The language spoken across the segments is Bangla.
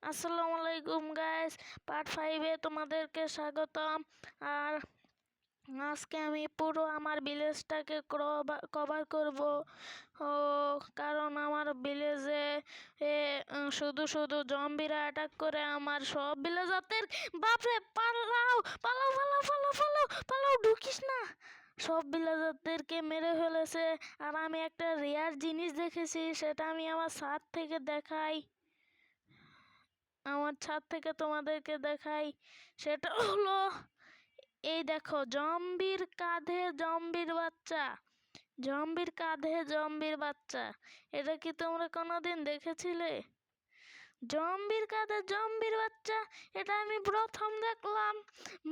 আসসালামু আলাইকুম গাইস, পার্ট 5-এ তোমাদেরকে স্বাগতম। আর আজকে আমি পুরো আমার ভিলেজটাকে কভার করব। ও কারণ আমার ভিলেজে শুধু শুধু জম্বিরা অ্যাটাক করে আমার সব ভিলেজারদের। বাপরে, পালাও পালাও পালাও পালাও পালাও পালাও, ঢুকিস না। সব ভিলেজারদেরকে মেরে ফেলেছে। আর আমি একটা রেয়ার জিনিস দেখেছি, সেটা আমি আমার ছাদ থেকে দেখাই। আমার ছাদ থেকে তোমাদেরকে দেখাই। সেটা হলো, এই দেখো, জম্বির কাঁধে জম্বির বাচ্চা। জম্বির কাঁধে জম্বির বাচ্চা, এটা কি তোমরা কোনোদিন দেখেছিলে? জম্বির কাঁধে জম্বির বাচ্চা, এটা আমি প্রথম দেখলাম।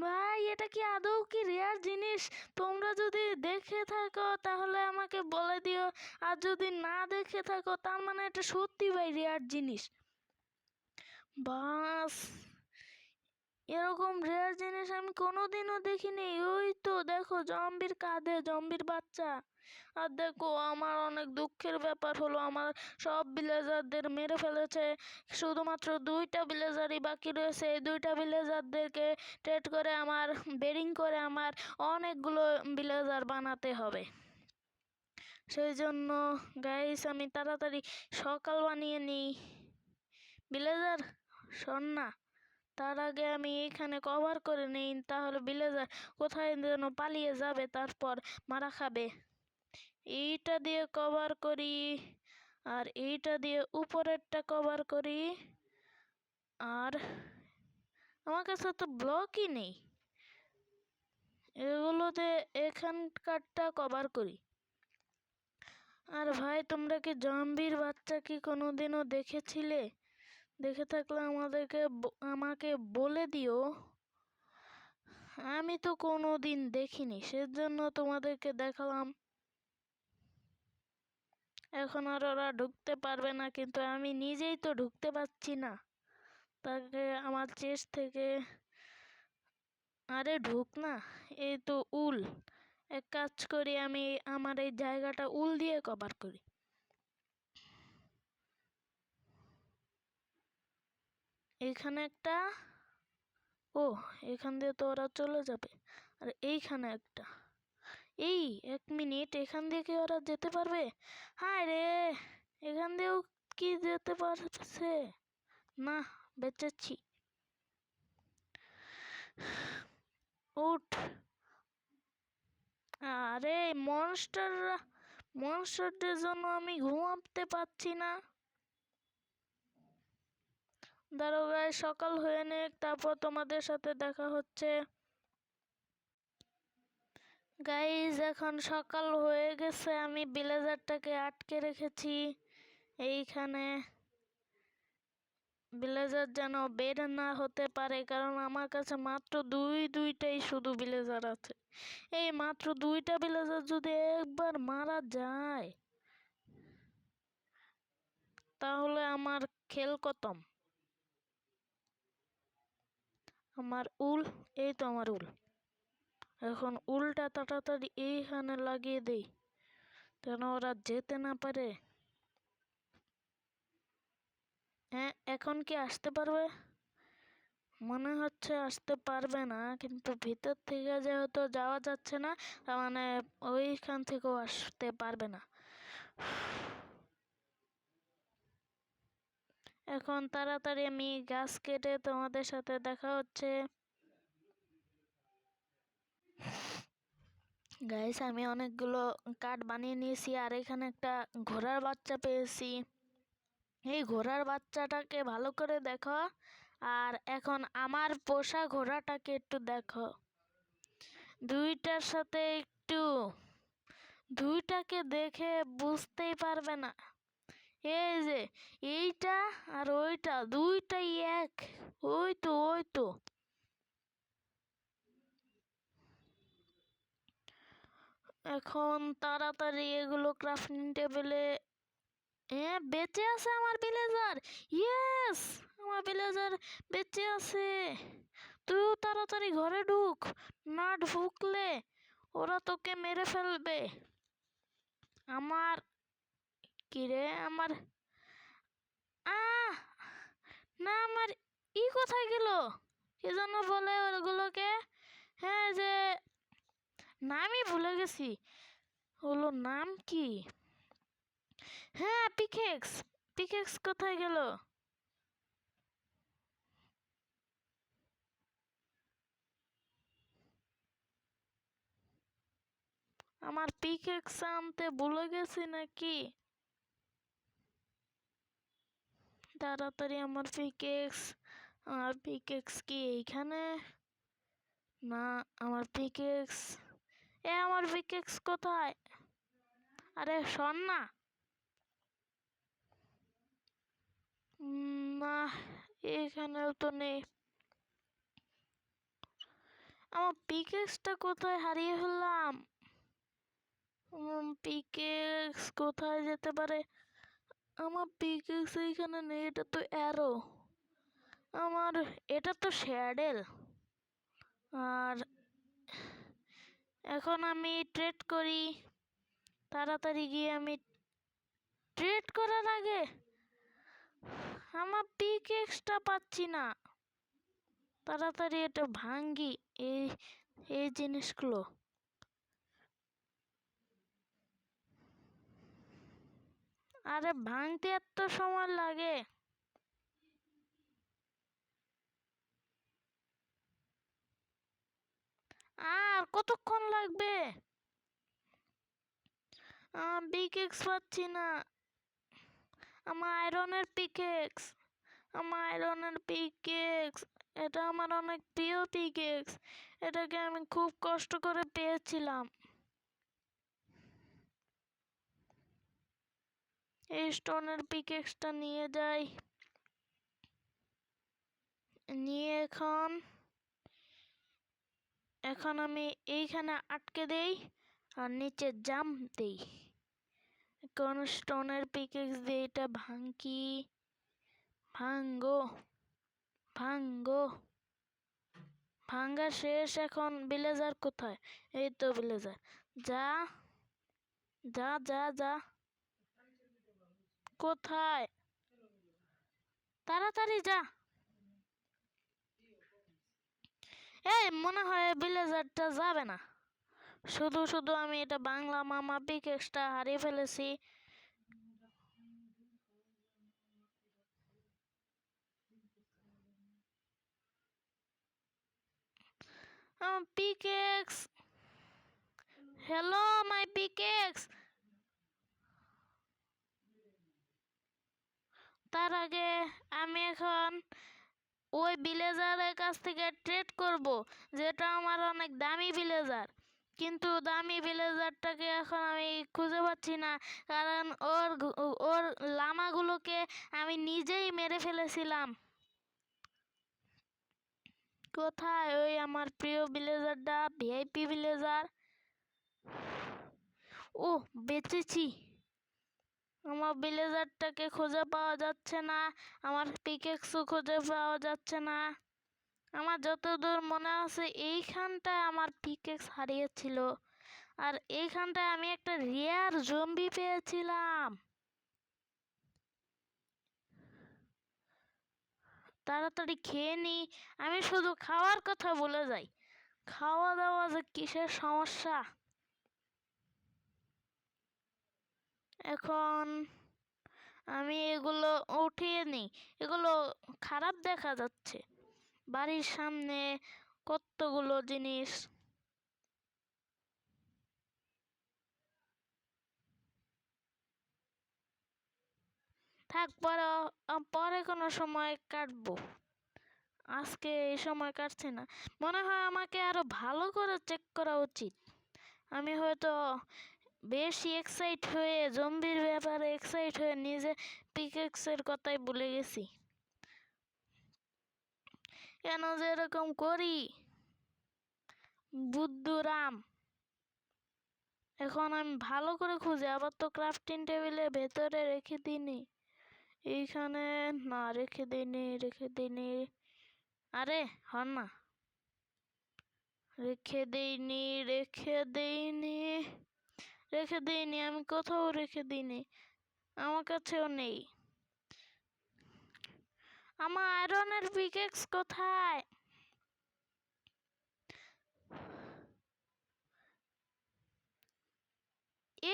ভাই, এটা কি আদৌ কি রেয়ার জিনিস? তোমরা যদি দেখে থাকো তাহলে আমাকে বলে দিও, আর যদি না দেখে থাকো তার মানে এটা সত্যি ভাই রেয়ার জিনিস। বাস, এরকম রেয়ার জিনিস আমি কোনোদিনও দেখিনি। ওই তো দেখো, জম্বির কাঁধে জম্বির বাচ্চা। আর দেখো, আমার অনেক দুঃখের ব্যাপার হলো, আমার সব ভিলেজারদের মেরে ফেলেছে। শুধুমাত্র 2টা ভিলেজারই বাকি রয়েছে। এই 2টা ভিলেজারদেরকে ট্রেড করে আমার বেরিং করে আমার অনেকগুলো ভিলেজার বানাতে হবে। সেই জন্য গাইস, আমি তাড়াতাড়ি সকাল বানিয়ে নিই। ভিলেজার শোন না, তার আগে আমি এইখানে কভার করে নিই, তাহলে ভিলেজার কোথায় যেন পালিয়ে যাবে, তারপর মারা খাবে। এইটা দিয়ে কভার করি, আর এইটা দিয়ে উপরেরটা কভার করি। আর আমার কাছে তো ব্লকই নেই, এগুলোতে এখানকারটা কভার করি। আর ভাই, তোমরা কি জম্বির বাচ্চা কি কোনোদিনও দেখেছিলে? দেখে থাকলে আমাকে বলে দিও। আমি তো কোনোদিন দেখিনি, সেজন্য তোমাদেরকে দেখালাম। এখন আর ওরা ঢুকতে পারবে না, কিন্তু আমি নিজেই তো ঢুকতে পারছি না। তাকে আমার চেস্ট থেকে, আরে ঢুক না। এই তো উল, এক কাজ করি, আমি আমার এই জায়গাটা উল দিয়ে কভার করি। এইখানে একটা, ও এখান দিয়ে তো ওরা চলে যাবে। আর এইখানে একটা, এই 1 মিনিট, এখান দিয়ে কি ওরা যেতে পারবে? হায় রে, এখান দিয়েও কি যেতে পারছে না? বেঁচেছি। উঠ। আরে মনস্টারদের জন্য আমি ঘুমাতে পারছি না। দাঁড়াও গাইস, সকাল হয়ে নেক, তারপর তোমাদের সাথে দেখা হচ্ছে। গাইস, এখন সকাল হয়ে গেছে, আমি ভিলেজারটাকে আটকে রেখেছি এইখানে। ভিলেজার যেন বের না হতে পারে, কারণ আমার কাছে মাত্র দুইটাই শুধু ভিলেজার আছে। এই মাত্র 2টা ভিলেজার যদি একবার মারা যায়, তাহলে আমার খেল খতম। আমার উল, এই তো আমার উল। এখন উলটা তাড়াতাড়ি এইখানে লাগিয়ে দেই, যেন ওরা যেতে না পারে। হ্যাঁ, এখন কি আসতে পারবে? মনে হচ্ছে আসতে পারবে না, কিন্তু ভিতর থেকে যেহেতু যাওয়া যাচ্ছে না, তার মানে ওইখান থেকেও আসতে পারবে না। এখন তাড়াতাড়ি আমি গাছ কেটে তোমাদের সাথে দেখা হচ্ছে। গাইস, আমি অনেকগুলো কাঠ বানিয়ে নিয়েছি, আর এখানে একটা ঘোড়ার বাচ্চা পেয়েছি। এই ঘোড়ার বাচ্চাটাকে ভালো করে দেখো, আর এখন আমার পোষা ঘোড়াটাকে একটু দেখো। দুইটার সাথে একটু, দুইটাকে দেখে বুঝতেই পারবে না। এই যে এইটা আর ওইটা, দুইটাই এক। ওই তো ওই তো। এখন তাড়াতাড়ি এগুলো ক্রাফটিং টেবিলে। বেঁচে আছে আমার ভিলেজার। ইয়েস, আমার ভিলেজার বেঁচে আছে। তুইও তাড়াতাড়ি ঘরে ঢুক, না ঢুকলে ওরা তোকে মেরে ফেলবে। আমার কিরে, আমার আহ না, আমার কোথায় গেল? কি যেন বলে ওগুলোকে? হ্যাঁ, যে নামই ভুলে গেছি। হলো নাম কি? হ্যাঁ, পিকেক্স। পিকেক্স কোথায় গেল? আমার পিকেক্স আনতে ভুলে গেছি নাকি? তাড়াতাড়ি আমার পিকেক্স কি এইখানে? না, আমার পিকেক্স, আমার পিকেক্স কোথায়? আরে শোন না। না, এখানেও তো নেই। আমার পিকেক্সটা কোথায় হারিয়ে ফেললাম? পিকেক্স কোথায় যেতে পারে? আমার পিকেক্স এইখানে নেই, এটা তো অ্যারো। আমার এটা তো শ্যাডেল। আর এখন আমি ট্রেড করি। তাড়াতাড়ি গিয়ে আমি ট্রেড করার আগে আমার পিকেক্সটা পাচ্ছি না। তাড়াতাড়ি এটা ভাঙ্গি, এই এই জিনিসগুলো। আরে ভাঙতে এত সময় লাগে? আর কতক্ষণ লাগবে? পিকেক্স পাচ্ছি না। আমার আয়রনের পিকেক্স, আমার আয়রনের পিকেক্স, এটা আমার অনেক প্রিয় পিকেক্স। এটাকে আমি খুব কষ্ট করে পেয়েছিলাম। এই স্টোনের পিকেক্সটা নিয়ে যাই। নিয়ে এখন আমি এইখানে আটকে দেই আর নিচে জাম্প দেই। কোন স্টোনের পিকেক্স দিয়ে এটা ভাঙ্গো ভাঙ্গো। ভাঙ্গা শেষ। এখন ভিলেজার কোথায়? এই তো ভিলেজার। যা যা যা যা। কোথায়? তাড়াতাড়ি যা। এই মনে হয় ভিলেজারটা যাবে না। শুধু শুধু আমি এটা বাংলা মামা পিকেক্সটা হারিয়ে ফেলেছি। Pickaxe, hello my pickaxe. তার আগে আমি এখন ওই ভিলেজারের কাছ থেকে ট্রেড করব, যেটা আমার অনেক দামি ভিলেজার। কিন্তু দামি ভিলেজারটাকে এখন আমি খুঁজে পাচ্ছি না, কারণ ওর লামাগুলোকে আমি নিজেই মেরে ফেলেছিলাম। কোথায় ওই আমার প্রিয় ভিলেজারটা, ভিআইপি ভিলেজার? ও, বেঁচেছি। আমার ভিলেজারটাকে খুঁজে পাওয়া যাচ্ছে না, আমার পিকেক্সও খুঁজে পাওয়া যাচ্ছে না। আমার যতদূর মনে আছে এইখানটায় আমার পিকেক্স হারিয়েছিল, আর এইখানটায় আমি একটা রেয়ার জম্বি পেয়েছিলাম। তাড়াতাড়ি খেয়ে নি। আমি শুধু খাওয়ার কথা বলে যাই। খাওয়া দাওয়া যে কিসের সমস্যা! এখন আমি এগুলো উঠিয়ে নিই। এগুলো খারাপ দেখা যাচ্ছে। বাড়ির সামনে কতগুলো জিনিস। থাক, পরে পরে কোনো সময় কাটবো। আজকে এই সময় কাটছে না। মনে হয় আমাকে আরো ভালো করে চেক করা উচিত। আমি হয়তো বেশি এক্সাইট হয়ে জম্বির ব্যাপারে এক্সাইট হয়ে নিজে পিকেক্সের কথাই ভুলে গেছি। কেন যে এরকম করি? বুদ্ধুরাম। এখন আমি ভালো করে খুঁজে, আবার তো ক্রাফটিং টেবিলের ভেতরে রেখে দিইনি। এইখানে না, রেখে দিইনি। আরে হন না, রেখে দেইনি, আমি কোথাও রেখে দিইনি। আমার কাছেও নেই। আমার আয়রনের পিকেক্স কোথায়?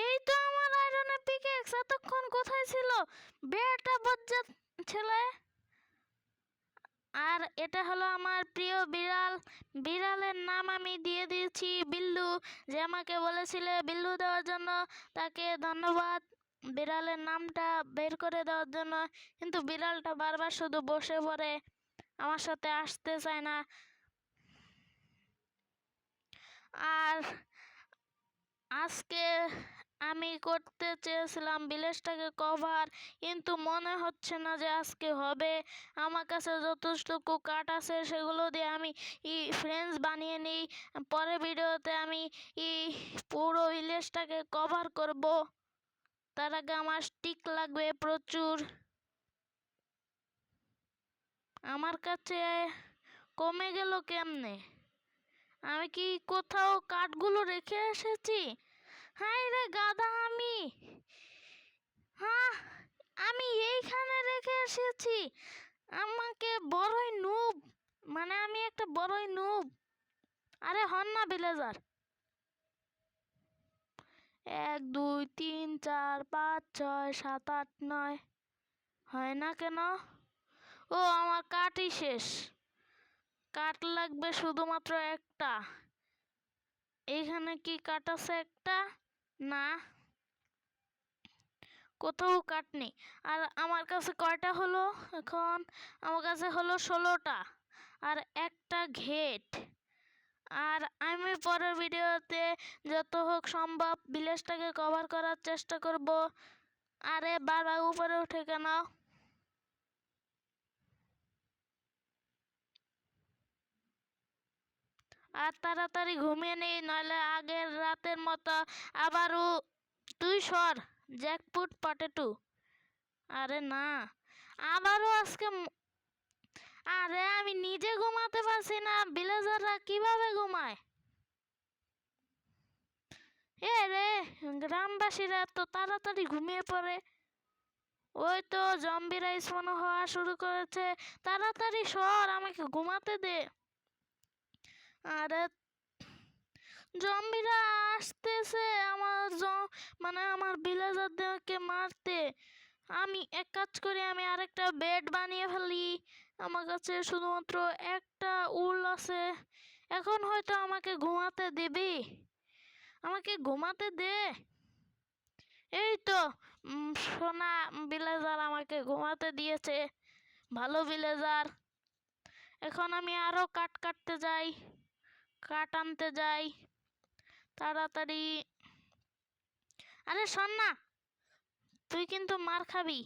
এই তো আমার আয়রনের পিকেক্স, এতক্ষণ কোথায় ছিল বেটা বজ্জাত ছেলে? আর এটা হলো আমার প্রিয় বিড়াল। বিড়ালের নাম আমি দিয়ে দিয়েছি বিল্লু। যে আমাকে বলেছিলে বিল্লু দেওয়ার জন্য, তাকে ধন্যবাদ বিড়ালের নামটা বের করে দেওয়ার জন্য। কিন্তু বিড়ালটা বারবার শুধু বসে পড়ে, আমার সাথে আসতে চায় না। আর আজকে আমি করতে চেয়েছিলাম ভিলেজটাকে কভার, কিন্তু মনে হচ্ছে না যে আজকে হবে। আমার কাছে যতটুকু কাঠ আছে সেগুলো দিয়ে আমি ফ্রেন্ডস বানিয়ে নিই। পরের ভিডিওতে আমি পুরো ভিলেজটাকে কভার করব। তার আগে আমার স্টিক লাগবে প্রচুর। আমার কাছে কমে গেল কেমনে? আমি কি কোথাও কাঠগুলো রেখে এসেছি? হাই রে গাধা আমি! হ্যাঁ, আমি এইখানে রেখে এসেছি। আমাকে বড়ই নুব, মানে আমি একটা বড়ই নুব। আরে হন না ভিলেজার। 1 2 3 4 5 6 7 8 9 হয় না কেন? ও, আমার কাঠই শেষ। কাঠ লাগবে শুধুমাত্র একটা। এইখানে কি কাঠ আছে একটা? না, কোথাও কাঠ নেই। আর আমার কাছে কয়টা হলো এখন? আমার কাছে হলো 16টা আর একটা ঘেট। আর আমি পরের ভিডিওতে যত হোক সম্ভব ভিলেজটাকে কভার করার চেষ্টা করব। আরে বাবা উপরে উঠে কেন? আর তাড়াতাড়ি ঘুমিয়ে নেই, নইলে আগের রাতের মতো আবারও তুই সর জ্যাকফ্রুট পটেটো। আরে না, আবারও আজকে আরে আমি নিজে ঘুমাতে পারছি না, ভিলেজাররা কিভাবে ঘুমায়? এ রে, গ্রামবাসীরা তো তাড়াতাড়ি ঘুমিয়ে পড়ে। ওই তো জম্বিরা স্পন হওয়া শুরু করেছে। তাড়াতাড়ি সর, আমাকে ঘুমাতে দে। আরে জম্বিরা আসতেছে আমার মানে আমার ভিলেজারদেরকে মারতে। আমি এক কাজ করি, আমি আরেকটা বেড বানিয়ে ফেলি। আমার কাছে শুধুমাত্র একটা উল আছে। এখন হয়তো আমাকে ঘুমাতে দেবে। আমাকে ঘুমাতে দে। এই তো সোনা ভিলেজার আমাকে ঘুমাতে দিয়েছে। ভালো ভিলেজার। এখন আমি আরো কাঠ কাটতে যাই, কাঠ আনতে যাই তাড়াতাড়ি। আরে শোন না, তুই কিন্তু মার খাবি।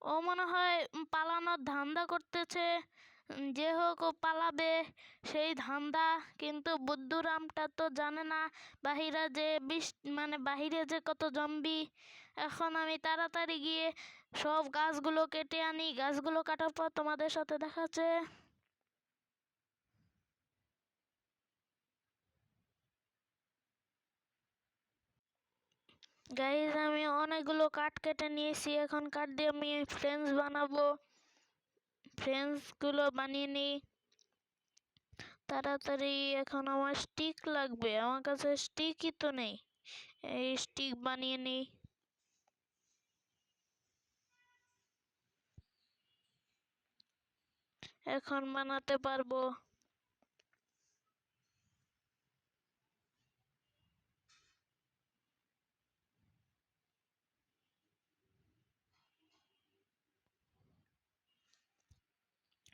ও মনে হয় পালানোর ধান্দা করতেছে। যে হোক ও পালাবে সেই ধান্দা। কিন্তু বুদ্ধুরামটা তো জানে না বাহিরে যে মানে বাহিরে যে কত জম্বি। এখন আমি তাড়াতাড়ি গিয়ে সব গাছগুলো কেটে আনি। গাছগুলো কাটার পর তোমাদের সাথে দেখা হচ্ছে। গাইজ, আমি অনেকগুলো কাঠ কেটে নিয়েছি। এখন কাঠ দিয়ে আমি ফ্রেন্ডস বানাবো। ফ্রেন্ডসগুলো বানিয়ে নিই তাড়াতাড়ি। এখন আমার স্টিক লাগবে, আমার কাছে স্টিকই তো নেই। এই স্টিক বানিয়ে নিই। এখন বানাতে পারবো।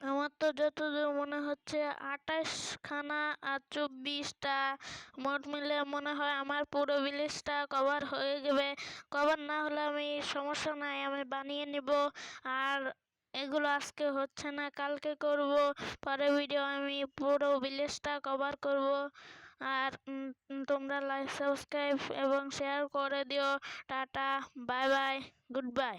আমার তো যতদূর মনে হচ্ছে 28খানা আর 24টা মোট মিলে মনে হয় আমার পুরো ভিলেজটা কভার হয়ে যাবে। কভার না হলে আমি সমস্যা নাই, আমি বানিয়ে নিব। আর এগুলো আজকে হচ্ছে না, কালকে করব। পরে ভিডিও আমি পুরো ভিলেজটা কভার করব। আর তোমরা লাইক সাবস্ক্রাইব এবং শেয়ার করে দিও। Tata, bye bye, good bye.